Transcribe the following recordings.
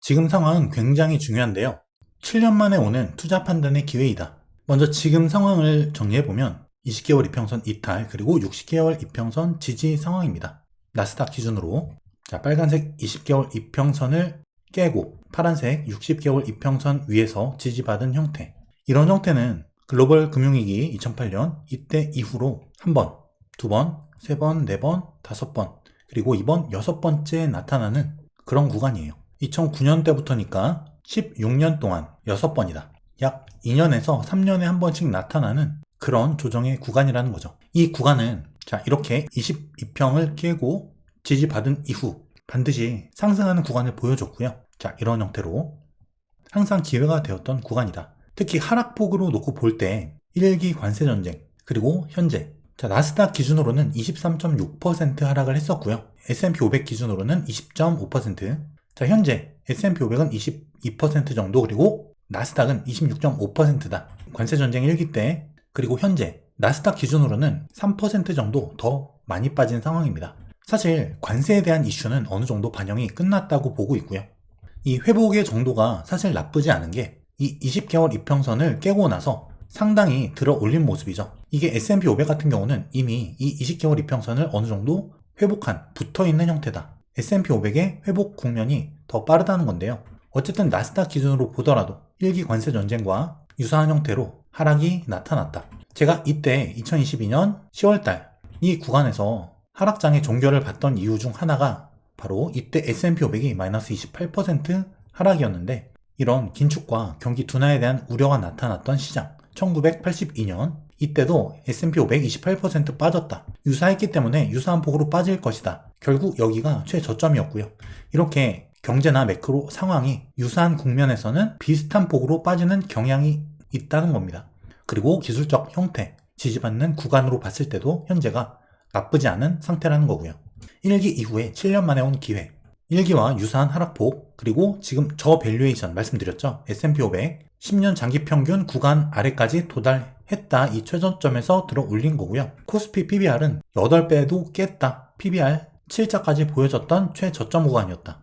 지금 상황은 굉장히 중요한데요. 7년 만에 오는 투자 판단의 기회이다. 먼저 지금 상황을 정리해보면 20개월 이평선 이탈 그리고 60개월 이평선 지지 상황입니다. 나스닥 기준으로 빨간색 20개월 이평선을 깨고 파란색 60개월 이평선 위에서 지지받은 형태. 이런 형태는 글로벌 금융위기 2008년 이때 이후로 한 번, 두 번, 세 번, 네 번, 다섯 번, 그리고 이번 6번째에 나타나는 그런 구간이에요. 2009년대부터니까 16년 동안 6번이다. 약 2년에서 3년에 한 번씩 나타나는 그런 조정의 구간이라는 거죠. 이 구간은 이렇게 22평을 깨고 지지받은 이후 반드시 상승하는 구간을 보여줬고요. 이런 형태로 항상 기회가 되었던 구간이다. 특히 하락폭으로 놓고 볼 때 1기 관세전쟁 그리고 현재 나스닥 기준으로는 23.6% 하락을 했었고요. S&P 500 기준으로는 20.5%. 현재 S&P 500은 22% 정도, 그리고 나스닥은 26.5%다. 관세전쟁 1기 때, 그리고 현재 나스닥 기준으로는 3% 정도 더 많이 빠진 상황입니다. 사실 관세에 대한 이슈는 어느 정도 반영이 끝났다고 보고 있고요. 이 회복의 정도가 사실 나쁘지 않은 게 이 20개월 이평선을 깨고 나서 상당히 들어 올린 모습이죠. 이게 S&P 500 같은 경우는 이미 이 20개월 이평선을 어느 정도 회복한, 붙어있는 형태다. S&P 500의 회복 국면이 더 빠르다는 건데요. 어쨌든 나스닥 기준으로 보더라도 1기 관세 전쟁과 유사한 형태로 하락이 나타났다. 제가 이때 2022년 10월달 이 구간에서 하락장의 종결을 봤던 이유 중 하나가 바로 이때 S&P 500이 마이너스 28% 하락이었는데, 이런 긴축과 경기 둔화에 대한 우려가 나타났던 시장 1982년 이때도 S&P 500 28% 빠졌다. 유사했기 때문에 유사한 폭으로 빠질 것이다. 결국 여기가 최저점이었고요. 이렇게 경제나 매크로 상황이 유사한 국면에서는 비슷한 폭으로 빠지는 경향이 있다는 겁니다. 그리고 기술적 형태, 지지받는 구간으로 봤을 때도 현재가 나쁘지 않은 상태라는 거고요. 1기 이후에 7년 만에 온 기회, 1기와 유사한 하락폭, 그리고 지금 저밸류에이션 말씀드렸죠. S&P 500 10년 장기 평균 구간 아래까지 도달했다. 이 최저점에서 들어 올린 거고요. 코스피 PBR은 8배도 깼다. PBR 7자까지 보여줬던 최저점 구간이었다.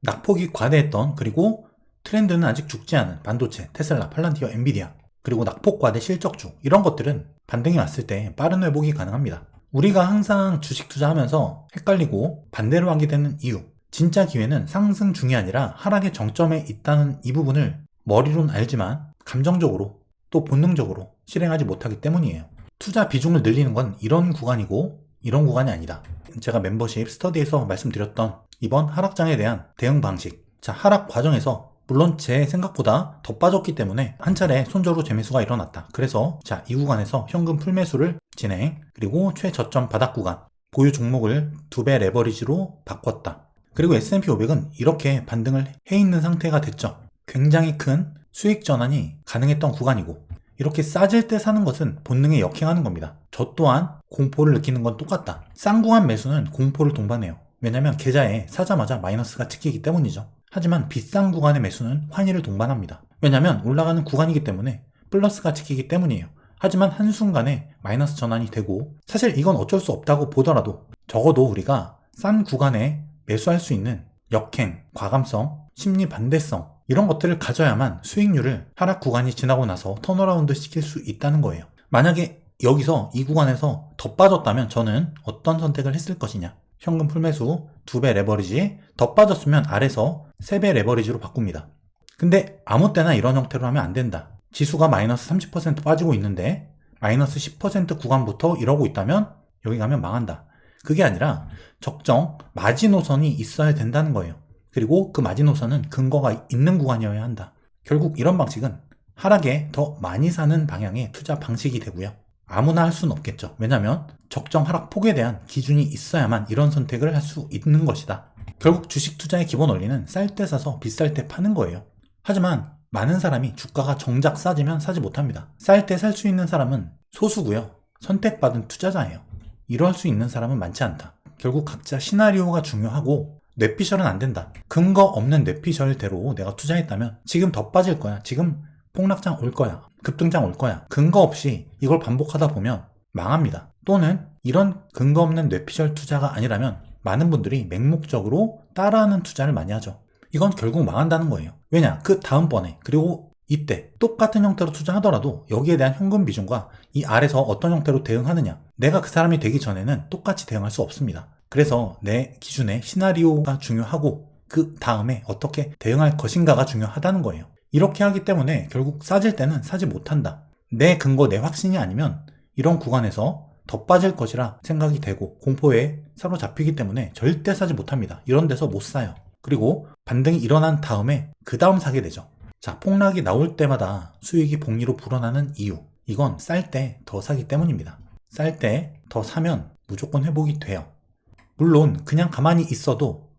낙폭이 과대했던, 그리고 트렌드는 아직 죽지 않은 반도체, 테슬라, 팔란티어, 엔비디아, 그리고 낙폭 과대 실적주, 이런 것들은 반등이 왔을 때 빠른 회복이 가능합니다. 우리가 항상 주식 투자하면서 헷갈리고 반대로 하게 되는 이유, 진짜 기회는 상승 중이 아니라 하락의 정점에 있다는 이 부분을 머리로는 알지만 감정적으로 또 본능적으로 실행하지 못하기 때문이에요. 투자 비중을 늘리는 건 이런 구간이고 이런 구간이 아니다. 제가 멤버십 스터디에서 말씀드렸던 이번 하락장에 대한 대응 방식, 하락 과정에서 물론 제 생각보다 더 빠졌기 때문에 한 차례 손절후 재매수가 일어났다. 그래서 이 구간에서 현금 풀매수를 진행, 그리고 최저점 바닥 구간 보유 종목을 2배 레버리지로 바꿨다. 그리고 S&P 500은 이렇게 반등을 해 있는 상태가 됐죠. 굉장히 큰 수익 전환이 가능했던 구간이고, 이렇게 싸질 때 사는 것은 본능에 역행하는 겁니다. 저 또한 공포를 느끼는 건 똑같다. 싼 구간 매수는 공포를 동반해요. 왜냐면 계좌에 사자마자 마이너스가 찍히기 때문이죠. 하지만 비싼 구간의 매수는 환희를 동반합니다. 왜냐면 올라가는 구간이기 때문에 플러스가 찍히기 때문이에요. 하지만 한순간에 마이너스 전환이 되고, 사실 이건 어쩔 수 없다고 보더라도 적어도 우리가 싼 구간에 매수할 수 있는 역행, 과감성, 심리 반대성, 이런 것들을 가져야만 수익률을 하락 구간이 지나고 나서 턴어라운드 시킬 수 있다는 거예요. 만약에 여기서 이 구간에서 더 빠졌다면 저는 어떤 선택을 했을 것이냐. 현금 풀매수 2배 레버리지, 더 빠졌으면 아래서 3배 레버리지로 바꿉니다. 근데 아무 때나 이런 형태로 하면 안 된다. 지수가 마이너스 30% 빠지고 있는데 마이너스 10% 구간부터 이러고 있다면 여기 가면 망한다. 그게 아니라 적정 마지노선이 있어야 된다는 거예요. 그리고 그 마지노선은 근거가 있는 구간이어야 한다. 결국 이런 방식은 하락에 더 많이 사는 방향의 투자 방식이 되고요. 아무나 할 수는 없겠죠. 왜냐하면 적정 하락 폭에 대한 기준이 있어야만 이런 선택을 할 수 있는 것이다. 결국 주식 투자의 기본 원리는 쌀 때 사서 비쌀 때 파는 거예요. 하지만 많은 사람이 주가가 정작 싸지면 사지 못합니다. 쌀 때 살 수 있는 사람은 소수고요. 선택받은 투자자예요. 이럴 수 있는 사람은 많지 않다. 결국 각자 시나리오가 중요하고 뇌피셜은 안 된다. 근거 없는 뇌피셜대로 내가 투자했다면 지금 더 빠질 거야. 지금 폭락장 올 거야. 급등장 올 거야. 근거 없이 이걸 반복하다 보면 망합니다. 또는 이런 근거 없는 뇌피셜 투자가 아니라면 많은 분들이 맹목적으로 따라하는 투자를 많이 하죠. 이건 결국 망한다는 거예요. 왜냐? 그 다음번에 그리고 이때 똑같은 형태로 투자하더라도 여기에 대한 현금 비중과 이 아래서 어떤 형태로 대응하느냐, 내가 그 사람이 되기 전에는 똑같이 대응할 수 없습니다. 그래서 내 기준에 시나리오가 중요하고 그 다음에 어떻게 대응할 것인가가 중요하다는 거예요. 이렇게 하기 때문에 결국 싸질 때는 사지 못한다. 내 근거, 내 확신이 아니면 이런 구간에서 더 빠질 것이라 생각이 되고 공포에 사로잡히기 때문에 절대 사지 못합니다. 이런 데서 못 사요. 그리고 반등이 일어난 다음에 그 다음 사게 되죠. 자, 폭락이 나올 때마다 수익이 복리로 불어나는 이유, 이건 쌀 때 더 사기 때문입니다. 쌀 때 더 사면 무조건 회복이 돼요. 물론 그냥 가만히 있어도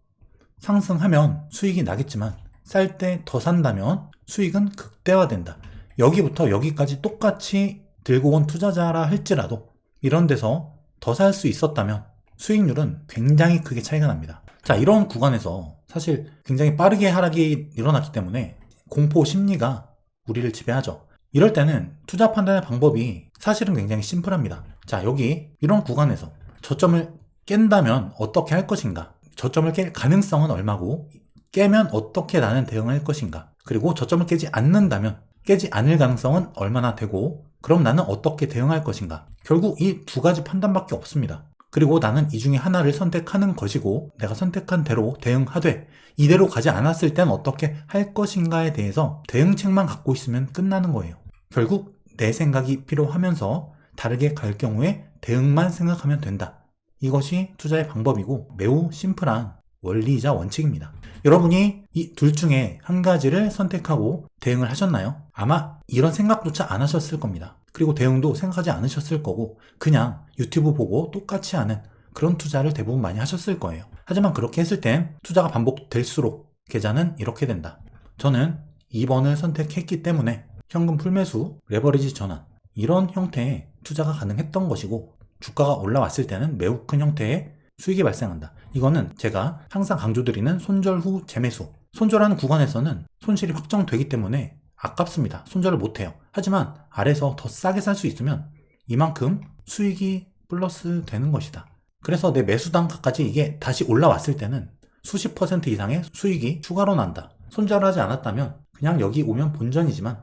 상승하면 수익이 나겠지만 쌀 때 더 산다면 수익은 극대화된다. 여기부터 여기까지 똑같이 들고 온 투자자라 할지라도 이런 데서 더 살 수 있었다면 수익률은 굉장히 크게 차이가 납니다. 자, 이런 구간에서 사실 굉장히 빠르게 하락이 일어났기 때문에 공포 심리가 우리를 지배하죠. 이럴 때는 투자 판단의 방법이 사실은 굉장히 심플합니다. 자, 여기 이런 구간에서 저점을 깬다면 어떻게 할 것인가, 저점을 깰 가능성은 얼마고 깨면 어떻게 나는 대응할 것인가, 그리고 저점을 깨지 않는다면 깨지 않을 가능성은 얼마나 되고 그럼 나는 어떻게 대응할 것인가. 결국 이 두 가지 판단밖에 없습니다. 그리고 나는 이 중에 하나를 선택하는 것이고 내가 선택한 대로 대응하되 이대로 가지 않았을 땐 어떻게 할 것인가에 대해서 대응책만 갖고 있으면 끝나는 거예요. 결국 내 생각이 필요하면서 다르게 갈 경우에 대응만 생각하면 된다. 이것이 투자의 방법이고 매우 심플한 원리이자 원칙입니다. 여러분이 이 둘 중에 한 가지를 선택하고 대응을 하셨나요? 아마 이런 생각조차 안 하셨을 겁니다. 그리고 대응도 생각하지 않으셨을 거고 그냥 유튜브 보고 똑같이 하는 그런 투자를 대부분 많이 하셨을 거예요. 하지만 그렇게 했을 땐 투자가 반복될수록 계좌는 이렇게 된다. 저는 2번을 선택했기 때문에 현금 풀매수, 레버리지 전환 이런 형태의 투자가 가능했던 것이고 주가가 올라왔을 때는 매우 큰 형태의 수익이 발생한다. 이거는 제가 항상 강조드리는 손절 후 재매수. 손절하는 구간에서는 손실이 확정되기 때문에 아깝습니다. 손절을 못해요. 하지만 아래서 더 싸게 살 수 있으면 이만큼 수익이 플러스 되는 것이다. 그래서 내 매수 단가까지 이게 다시 올라왔을 때는 수십 % 이상의 수익이 추가로 난다. 손절하지 않았다면 그냥 여기 오면 본전이지만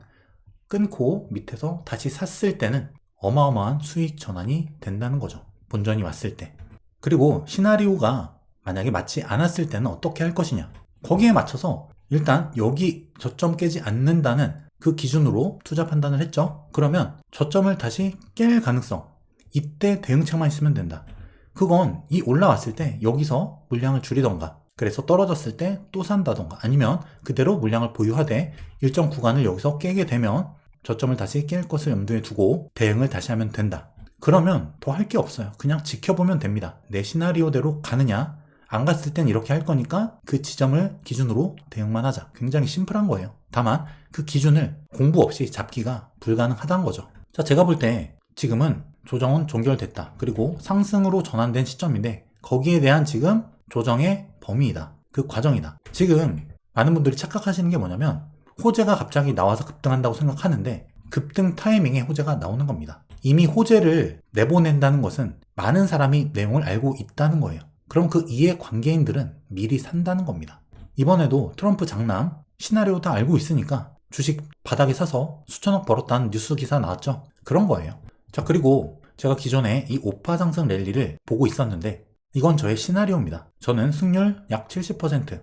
끊고 밑에서 다시 샀을 때는 어마어마한 수익 전환이 된다는 거죠. 본전이 왔을 때. 그리고 시나리오가 만약에 맞지 않았을 때는 어떻게 할 것이냐. 거기에 맞춰서 일단 여기 저점 깨지 않는다는 그 기준으로 투자 판단을 했죠. 그러면 저점을 다시 깰 가능성, 이때 대응책만 있으면 된다. 그건 이 올라왔을 때 여기서 물량을 줄이던가 그래서 떨어졌을 때 또 산다던가 아니면 그대로 물량을 보유하되 일정 구간을 여기서 깨게 되면 저점을 다시 깰 것을 염두에 두고 대응을 다시 하면 된다. 그러면 더 할 게 없어요. 그냥 지켜보면 됩니다. 내 시나리오대로 가느냐, 안 갔을 땐 이렇게 할 거니까 그 지점을 기준으로 대응만 하자. 굉장히 심플한 거예요. 다만 그 기준을 공부 없이 잡기가 불가능하다는 거죠. 자, 제가 볼 때 지금은 조정은 종결됐다. 그리고 상승으로 전환된 시점인데 거기에 대한 지금 조정의 범위이다. 그 과정이다. 지금 많은 분들이 착각하시는 게 뭐냐면 호재가 갑자기 나와서 급등한다고 생각하는데 급등 타이밍에 호재가 나오는 겁니다. 이미 호재를 내보낸다는 것은 많은 사람이 내용을 알고 있다는 거예요. 그럼 그 이해 관계인들은 미리 산다는 겁니다. 이번에도 트럼프 장남 시나리오 다 알고 있으니까 주식 바닥에 사서 수천억 벌었다는 뉴스 기사 나왔죠. 그런 거예요. 자, 그리고 제가 기존에 이 오파 상승 랠리를 보고 있었는데 이건 저의 시나리오입니다. 저는 승률 약 70%,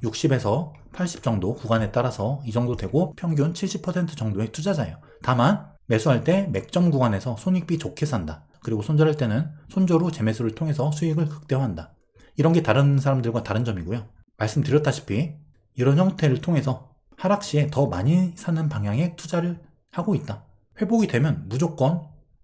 60에서 80 정도 구간에 따라서 이 정도 되고 평균 70% 정도의 투자자예요. 다만 매수할 때 맥점 구간에서 손익비 좋게 산다. 그리고 손절할 때는 손절 후 재매수를 통해서 수익을 극대화한다. 이런 게 다른 사람들과 다른 점이고요. 말씀드렸다시피 이런 형태를 통해서 하락 시에 더 많이 사는 방향의 투자를 하고 있다. 회복이 되면 무조건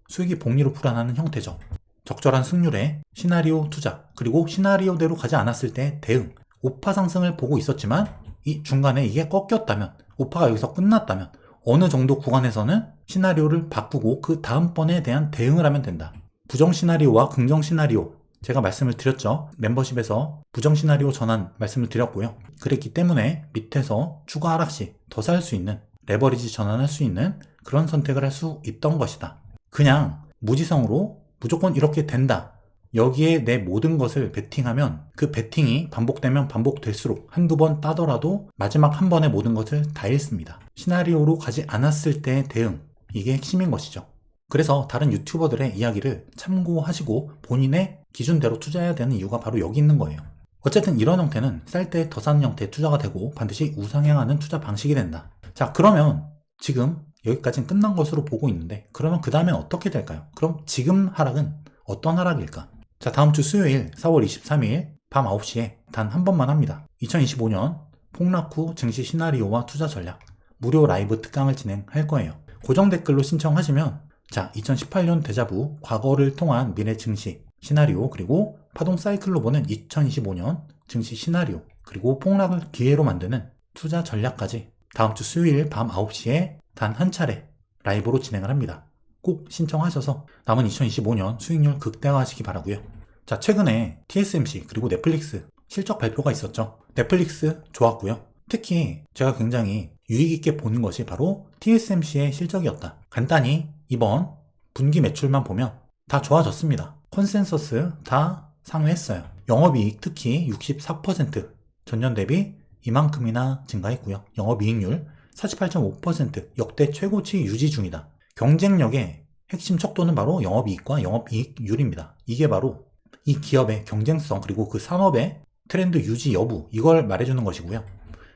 수익이 복리로 불어나는 형태죠. 적절한 승률에 시나리오 투자, 그리고 시나리오대로 가지 않았을 때 대응, 오파 상승을 보고 있었지만 이 중간에 이게 꺾였다면, 오파가 여기서 끝났다면 어느 정도 구간에서는 시나리오를 바꾸고 그 다음번에 대한 대응을 하면 된다. 부정 시나리오와 긍정 시나리오 제가 말씀을 드렸죠. 멤버십에서 부정 시나리오 전환 말씀을 드렸고요. 그랬기 때문에 밑에서 추가 하락 시 더 살 수 있는 레버리지 전환할 수 있는 그런 선택을 할 수 있던 것이다. 그냥 무지성으로 무조건 이렇게 된다 여기에 내 모든 것을 베팅하면 그 베팅이 반복되면 반복될수록 한두 번 따더라도 마지막 한 번에 모든 것을 다 잃습니다. 시나리오로 가지 않았을 때의 대응, 이게 핵심인 것이죠. 그래서 다른 유튜버들의 이야기를 참고하시고 본인의 기준대로 투자해야 되는 이유가 바로 여기 있는 거예요. 어쨌든 이런 형태는 쌀 때 더 사는 형태의 투자가 되고 반드시 우상향하는 투자 방식이 된다. 자, 그러면 지금 여기까지는 끝난 것으로 보고 있는데 그러면 그 다음에 어떻게 될까요? 그럼 지금 하락은 어떤 하락일까? 자, 다음 주 수요일 4월 23일 밤 9시에 단 한 번만 합니다. 2025년 폭락 후 증시 시나리오와 투자 전략 무료 라이브 특강을 진행할 거예요. 고정 댓글로 신청하시면 자, 2018년 데자부 과거를 통한 미래 증시 시나리오 그리고 파동 사이클로 보는 2025년 증시 시나리오 그리고 폭락을 기회로 만드는 투자 전략까지 다음 주 수요일 밤 9시에 단 한 차례 라이브로 진행을 합니다. 꼭 신청하셔서 남은 2025년 수익률 극대화하시기 바라고요. 자, 최근에 TSMC 그리고 넷플릭스 실적 발표가 있었죠. 넷플릭스 좋았고요. 특히 제가 굉장히 유익 있게 보는 것이 바로 TSMC의 실적이었다. 간단히 이번 분기 매출만 보면 다 좋아졌습니다. 컨센서스 다 상회했어요. 영업이익 특히 64% 전년 대비 이만큼이나 증가했고요. 영업이익률 48.5% 역대 최고치 유지 중이다. 경쟁력의 핵심 척도는 바로 영업이익과 영업이익률입니다. 이게 바로 이 기업의 경쟁성 그리고 그 산업의 트렌드 유지 여부 이걸 말해주는 것이고요.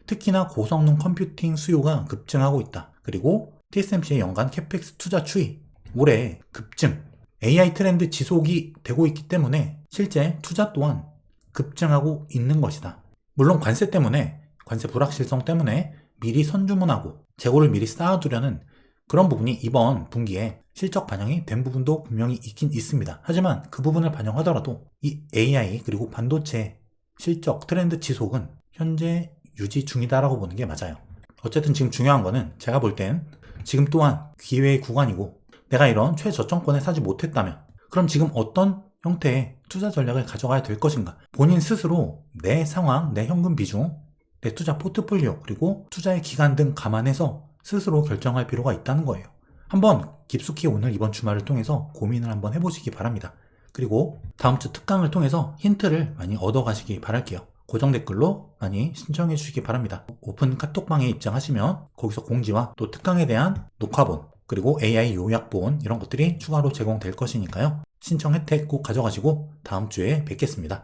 특히나 고성능 컴퓨팅 수요가 급증하고 있다. 그리고 TSMC의 연간 캐펙스 투자 추이 올해 급증 AI 트렌드 지속이 되고 있기 때문에 실제 투자 또한 급증하고 있는 것이다. 물론 관세 불확실성 때문에 미리 선주문하고 재고를 미리 쌓아두려는 그런 부분이 이번 분기에 실적 반영이 된 부분도 분명히 있긴 있습니다. 하지만 그 부분을 반영하더라도 이 AI 그리고 반도체 실적 트렌드 지속은 현재 유지 중이다라고 보는 게 맞아요. 어쨌든 지금 중요한 거는 제가 볼 땐 지금 또한 기회의 구간이고 내가 이런 최저점권에 사지 못했다면 그럼 지금 어떤 형태의 투자 전략을 가져가야 될 것인가? 본인 스스로 내 상황, 내 현금 비중, 내 투자 포트폴리오 그리고 투자의 기간 등 감안해서 스스로 결정할 필요가 있다는 거예요. 한번 깊숙이 오늘 이번 주말을 통해서 고민을 한번 해보시기 바랍니다. 그리고 다음 주 특강을 통해서 힌트를 많이 얻어가시기 바랄게요. 고정 댓글로 많이 신청해 주시기 바랍니다. 오픈 카톡방에 입장하시면 거기서 공지와 또 특강에 대한 녹화본 그리고 AI 요약본 이런 것들이 추가로 제공될 것이니까요. 신청 혜택 꼭 가져가시고 다음 주에 뵙겠습니다.